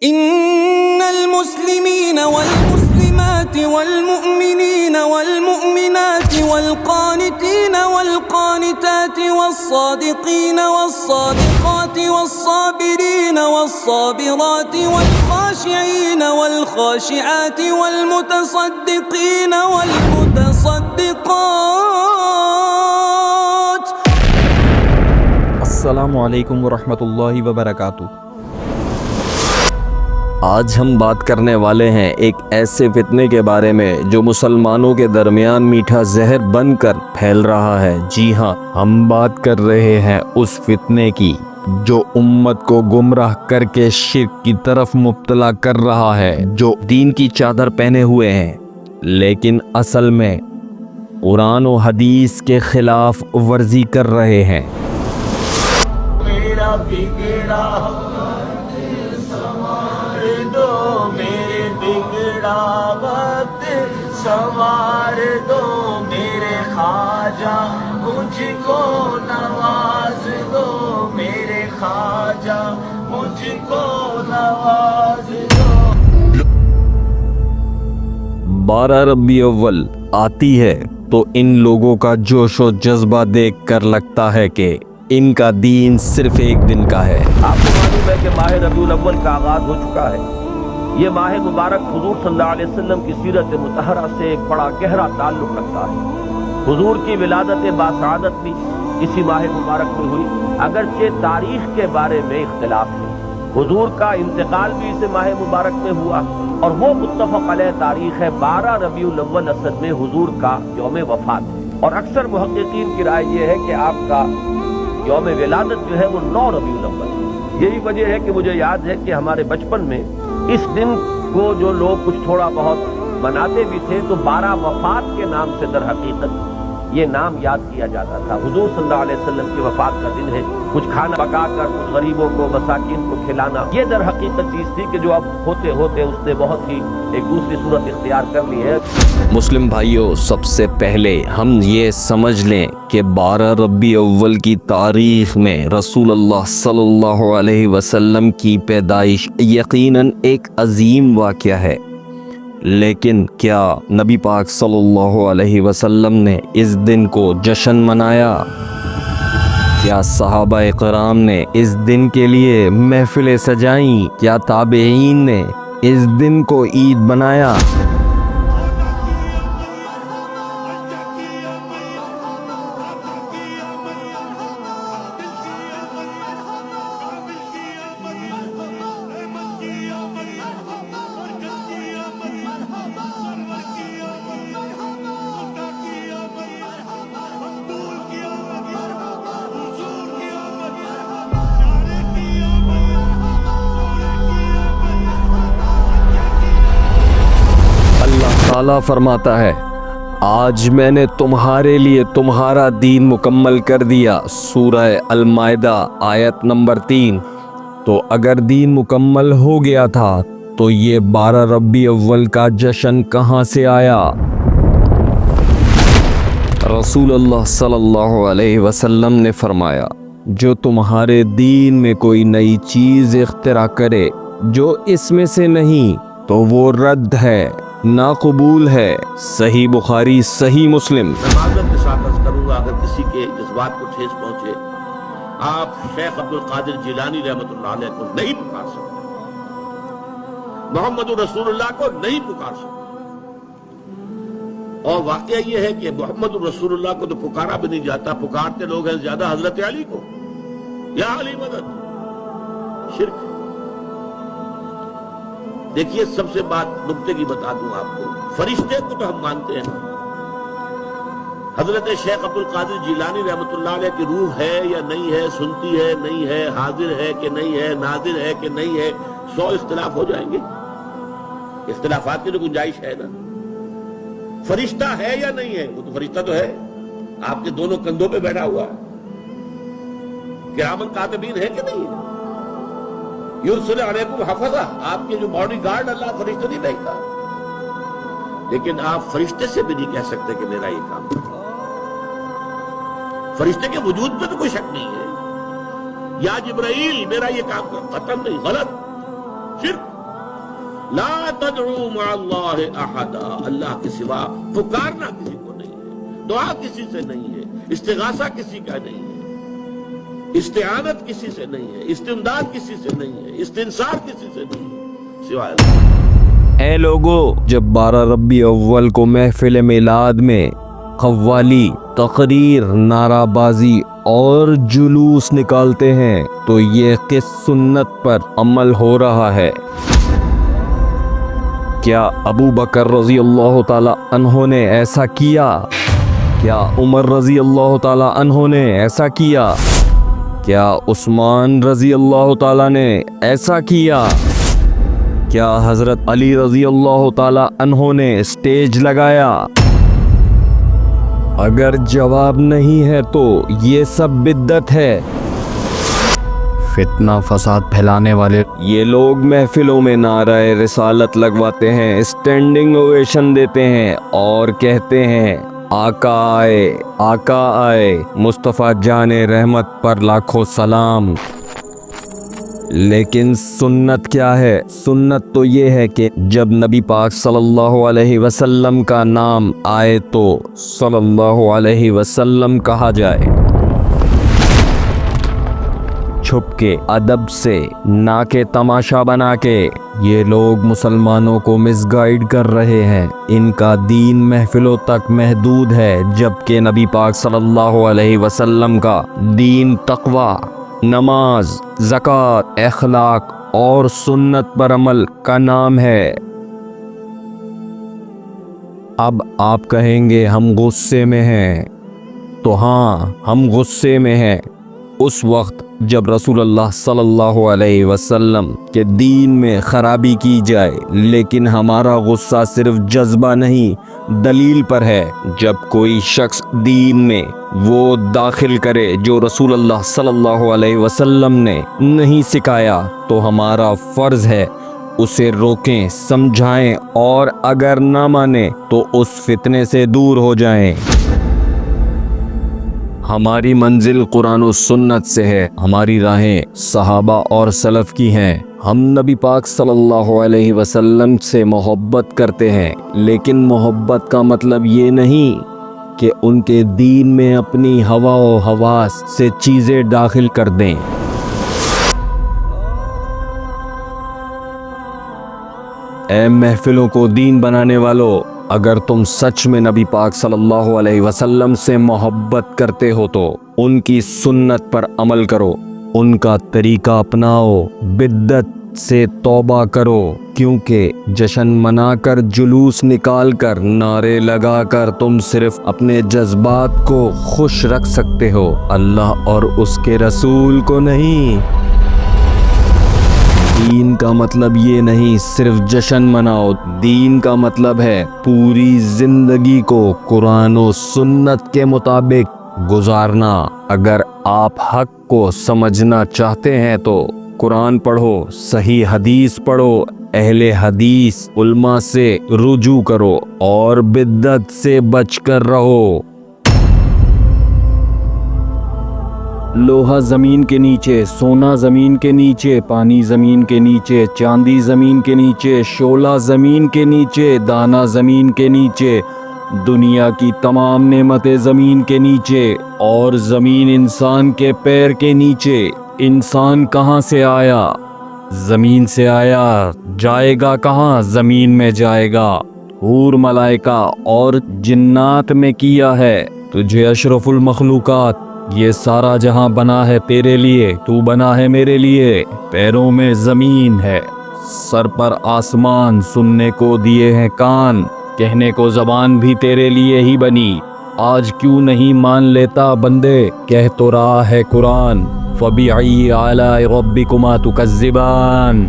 إن المسلمين والمسلمات والمؤمنين والمؤمنات والقانتين والقانتات والصادقين والصادقات والصابرين والصابرات والخاشعين والخاشعات والمتصدقين والمتصدقات. السلام علیکم ورحمۃ اللہ وبرکاتہ۔ آج ہم بات کرنے والے ہیں ایک ایسے فتنے کے بارے میں جو مسلمانوں کے درمیان میٹھا زہر بن کر پھیل رہا ہے۔ جی ہاں، ہم بات کر رہے ہیں اس فتنے کی جو امت کو گمراہ کر کے شرک کی طرف مبتلا کر رہا ہے، جو دین کی چادر پہنے ہوئے ہیں لیکن اصل میں قرآن و حدیث کے خلاف ورزی کر رہے ہیں۔ میرا بگڑا سنوار دو، میرے بگڑا وقت سنوار دو، میرے خواجہ مجھ کو نواز دو، میرے خواجہ مجھ کو نواز دو۔ 12 ربیع اول آتی ہے تو ان لوگوں کا جوش و جذبہ دیکھ کر لگتا ہے کہ ان کا دین صرف ایک دن کا ہے۔ آپ کو معلوم ہے کہ ماہ ربیع الاول کا آغاز ہو چکا ہے۔ یہ ماہ مبارک حضور صلی اللہ علیہ وسلم کی سیرت مطہرہ سے ایک بڑا گہرا تعلق رکھتا ہے۔ حضور کی ولادت باسعادت بھی اسی ماہ مبارک میں ہوئی، اگرچہ تاریخ کے بارے میں اختلاف ہے۔ حضور کا انتقال بھی اس ماہ مبارک میں ہوا اور وہ متفق علیہ تاریخ ہے 12 ربیع الاول اصل میں حضور کا یوم وفات ہے، اور اکثر محققین کی رائے یہ ہے کہ آپ کا یوم ولادت جو ہے وہ 9 ربیع الاول ہے۔ یہی وجہ ہے کہ مجھے یاد ہے کہ ہمارے بچپن میں اس دن کو جو لوگ کچھ تھوڑا بہت مناتے بھی تھے تو 12 وفات کے نام سے در حقیقت یہ نام یاد کیا جاتا تھا۔ حضور صلی اللہ علیہ وسلم کی وفات کا دن ہے، کچھ کھانا پکا کر کچھ غریبوں کو مساکین کو کھلانا، یہ در حقیقت چیز تھی کہ جو اب ہوتے ہوتے اس نے بہت ہی ایک دوسری صورت اختیار کر لی ہے۔ مسلم بھائیوں، سب سے پہلے ہم یہ سمجھ لیں کہ 12 ربیع اول کی تاریخ میں رسول اللہ صلی اللہ علیہ وسلم کی پیدائش یقیناً ایک عظیم واقعہ ہے، لیکن کیا نبی پاک صلی اللہ علیہ وسلم نے اس دن کو جشن منایا؟ کیا صحابہ کرام نے اس دن کے لیے محفلیں سجائیں؟ کیا تابعین نے اس دن کو عید بنایا؟ اللہ فرماتا ہے، آج میں نے تمہارے لیے تمہارا دین مکمل کر دیا۔ سورہ المائدہ آیت نمبر 3۔ تو اگر دین مکمل ہو گیا تھا تو یہ 12 ربیع اول کا جشن کہاں سے آیا؟ رسول اللہ صلی اللہ علیہ وسلم نے فرمایا، جو تمہارے دین میں کوئی نئی چیز اختراع کرے جو اس میں سے نہیں تو وہ رد ہے، ناقبول ہے۔ صحیح بخاری، صحیح مسلم۔ میں معذرت کے ساتھ عرض کروں گا اگر کسی کے جذبات کو ٹھیس پہنچے، آپ شیخ عبد القادر جیلانی رحمۃ اللہ علیہ کو نہیں پکار سکتے، محمد رسول اللہ کو نہیں پکار سکتے، اور واقعہ یہ ہے کہ محمد رسول اللہ کو تو پکارا بھی نہیں جاتا، پکارتے لوگ ہیں زیادہ حضرت علی کو، یا علی مدد، شرک۔ دیکھیے، سب سے بات نکتے کی بتا دوں آپ کو، فرشتے کو تو ہم مانتے ہیں، حضرت شیخ عبد القادر جیلانی رحمۃ اللہ علیہ کی روح ہے یا نہیں ہے، سنتی ہے نہیں ہے، حاضر ہے کہ نہیں ہے، ناظر ہے کہ نہیں ہے، 100 اختلاف ہو جائیں گے، اختلافات کی تو گنجائش ہے نا۔ فرشتہ ہے یا نہیں ہے؟ وہ تو فرشتہ تو ہے، آپ کے دونوں کندھوں پہ بیٹھا ہوا ہے، کرامن کاتبین ہے کہ نہیں ہے؟ یرسل علیکم حفظہ، آپ کے جو باڈی گارڈ اللہ فرشتے نہیں بھیجتا، لیکن آپ فرشتے سے بھی نہیں کہہ سکتے کہ میرا یہ کام ہے۔ فرشتے کے وجود پہ تو کوئی شک نہیں ہے، یا جبرائیل میرا یہ کام کر، قطعاً نہیں، غلط، شرک۔ لا تدعو مع اللہ احدا، اللہ کے سوا پکارنا کسی کو نہیں ہے، دعا کسی سے نہیں ہے، استغاثہ کسی کا نہیں ہے، استعانت کسی سے نہیں ہے، استمداد کسی سے نہیں ہے، استنصار کسی سے نہیں ہے سوائے اللہ۔ اے لوگو، جب 12 ربیع اول کو محفل میلاد میں قوالی، تقریر، نعرہ بازی اور جلوس نکالتے ہیں تو یہ کس سنت پر عمل ہو رہا ہے؟ کیا ابو بکر رضی اللہ تعالی عنہ نے ایسا کیا؟ کیا عمر رضی اللہ تعالی عنہ نے ایسا کیا؟ کیا عثمان رضی اللہ تعالی نے ایسا کیا؟ کیا حضرت علی رضی اللہ تعالی عنہ نے اسٹیج لگایا؟ اگر جواب نہیں ہے تو یہ سب بدعت ہے۔ فتنہ فساد پھیلانے والے یہ لوگ محفلوں میں نعرہ رسالت لگواتے ہیں، اسٹینڈنگ اویشن دیتے ہیں اور کہتے ہیں آقا آئے، آقا آئے، مصطفیٰ جان رحمت پر لاکھوں سلام۔ لیکن سنت کیا ہے؟ سنت تو یہ ہے کہ جب نبی پاک صلی اللہ علیہ وسلم کا نام آئے تو صلی اللہ علیہ وسلم کہا جائے۔ چھپ کے، ادب سے، نہ کہ تماشا بنا کے یہ لوگ مسلمانوں کو مس گائیڈ کر رہے ہیں۔ ان کا دین محفلوں تک محدود ہے، جبکہ نبی پاک صلی اللہ علیہ وسلم کا دین تقویٰ، نماز، زکوٰۃ، اخلاق اور سنت پر عمل کا نام ہے۔ اب آپ کہیں گے ہم غصے میں ہیں، تو ہاں ہم غصے میں ہیں۔ اس وقت جب رسول اللہ صلی اللہ علیہ وسلم کے دین میں خرابی کی جائے، لیکن ہمارا غصہ صرف جذبہ نہیں، دلیل پر ہے۔ جب کوئی شخص دین میں وہ داخل کرے جو رسول اللہ صلی اللہ علیہ وسلم نے نہیں سکھایا تو ہمارا فرض ہے اسے روکیں، سمجھائیں اور اگر نہ مانے تو اس فتنے سے دور ہو جائیں۔ ہماری منزل قرآن و سنت سے ہے، ہماری راہیں صحابہ اور سلف کی ہیں۔ ہم نبی پاک صلی اللہ علیہ وسلم سے محبت کرتے ہیں، لیکن محبت کا مطلب یہ نہیں کہ ان کے دین میں اپنی ہوا و حواس سے چیزیں داخل کر دیں۔ اے محفلوں کو دین بنانے والو، اگر تم سچ میں نبی پاک صلی اللہ علیہ وسلم سے محبت کرتے ہو تو ان کی سنت پر عمل کرو، ان کا طریقہ اپناؤ، بدعت سے توبہ کرو، کیونکہ جشن منا کر، جلوس نکال کر، نعرے لگا کر تم صرف اپنے جذبات کو خوش رکھ سکتے ہو، اللہ اور اس کے رسول کو نہیں۔ دین کا مطلب یہ نہیں صرف جشن مناؤ، دین کا مطلب ہے پوری زندگی کو قرآن و سنت کے مطابق گزارنا۔ اگر آپ حق کو سمجھنا چاہتے ہیں تو قرآن پڑھو، صحیح حدیث پڑھو، اہل حدیث علماء سے رجوع کرو اور بدعت سے بچ کر رہو۔ لوہا زمین کے نیچے، سونا زمین کے نیچے، پانی زمین کے نیچے، چاندی زمین کے نیچے، شعلہ زمین کے نیچے، دانہ زمین کے نیچے، دنیا کی تمام نعمتیں زمین کے نیچے اور زمین انسان کے پیر کے نیچے۔ انسان کہاں سے آیا؟ زمین سے آیا، جائے گا کہاں؟ زمین میں جائے گا۔ حور، ملائکہ اور جنات میں کیا ہے تجھے اشرف المخلوقات۔ یہ سارا جہاں بنا ہے تیرے لیے، تو بنا ہے میرے لیے۔ پیروں میں زمین ہے، سر پر آسمان، سننے کو دیے ہیں کان، کہنے کو زبان بھی تیرے لیے ہی بنی۔ آج کیوں نہیں مان لیتا بندے؟ کہہ تو رہا ہے قرآن، فَبِأَيِّ آلَاءِ رَبِّكُمَا تُكَذِّبَانِ۔